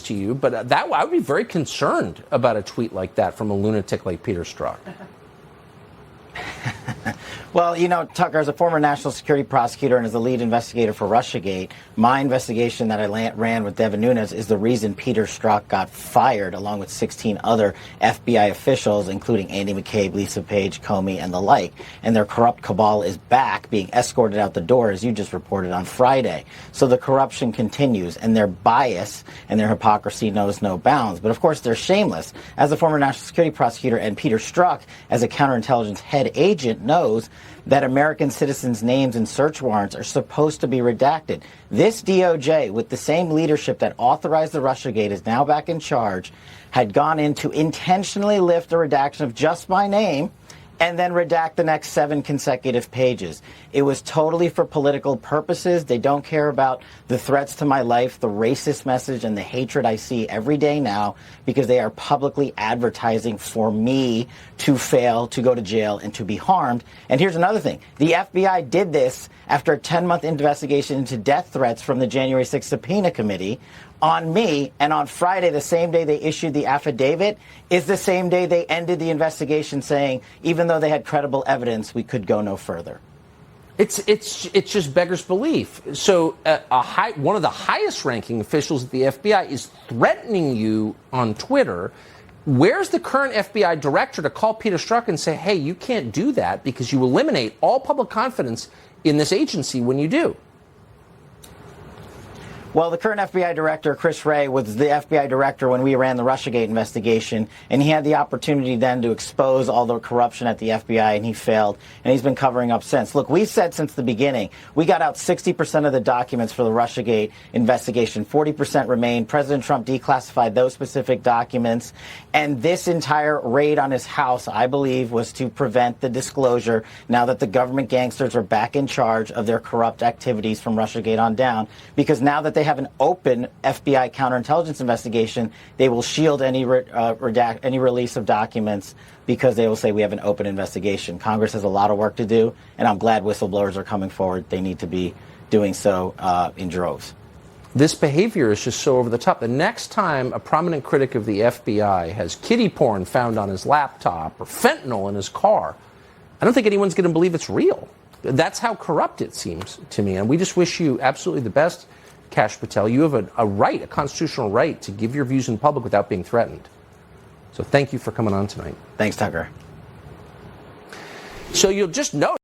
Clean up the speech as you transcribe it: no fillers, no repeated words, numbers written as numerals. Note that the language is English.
to you, but that I would be very concerned about a tweet like that from a lunatic like Peter Strzok. Well, you know, Tucker, as a former national security prosecutor and as the lead investigator for Russiagate, my investigation that I ran with Devin Nunes is the reason Peter Strzok got fired, along with 16 other FBI officials, including Andy McCabe, Lisa Page, Comey, and the like. And their corrupt cabal is back, being escorted out the door, as you just reported on Friday. So the corruption continues, and their bias and their hypocrisy knows no bounds. But of course, they're shameless. As a former national security prosecutor, and Peter Strzok, as a counterintelligence head agent, knows that American citizens' names and search warrants are supposed to be redacted. This DOJ, with the same leadership that authorized the Russiagate, is now back in charge, had gone in to intentionally lift the redaction of just my name and then redact the next 7 consecutive pages. It was totally for political purposes. They don't care about the threats to my life, the racist message, and the hatred I see every day now, because they are publicly advertising for me to fail, to go to jail, and to be harmed. And here's another thing. The FBI did this after a 10-month investigation into death threats from the January 6th subpoena committee on me, and on Friday, the same day they issued the affidavit, is the same day they ended the investigation, saying even though they had credible evidence, we could go no further. It's just beggars belief. So one of the highest-ranking officials at the FBI is threatening you on Twitter. Where's the current FBI director to call Peter Strzok and say, hey, you can't do that because you eliminate all public confidence in this agency when you do? Well, the current FBI director, Chris Wray, was the FBI director when we ran the Russiagate investigation, and he had the opportunity then to expose all the corruption at the FBI, and he failed, and he's been covering up since. Look, we said since the beginning, we got out 60% of the documents for the Russiagate investigation. 40% remained. President Trump declassified those specific documents, and this entire raid on his house, I believe, was to prevent the disclosure now that the government gangsters are back in charge of their corrupt activities from Russiagate on down, because now that they have an open FBI counterintelligence investigation, they will shield any release of documents because they will say we have an open investigation. Congress has a lot of work to do, and I'm glad whistleblowers are coming forward. They need to be doing so in droves. This behavior is just so over the top. The next time a prominent critic of the FBI has kiddie porn found on his laptop or fentanyl in his car, I don't think anyone's going to believe it's real. That's how corrupt it seems to me, and we just wish you absolutely the best, Kash Patel. You have a constitutional right to give your views in public without being threatened. So thank you for coming on tonight. Thanks, Tucker. So you'll just note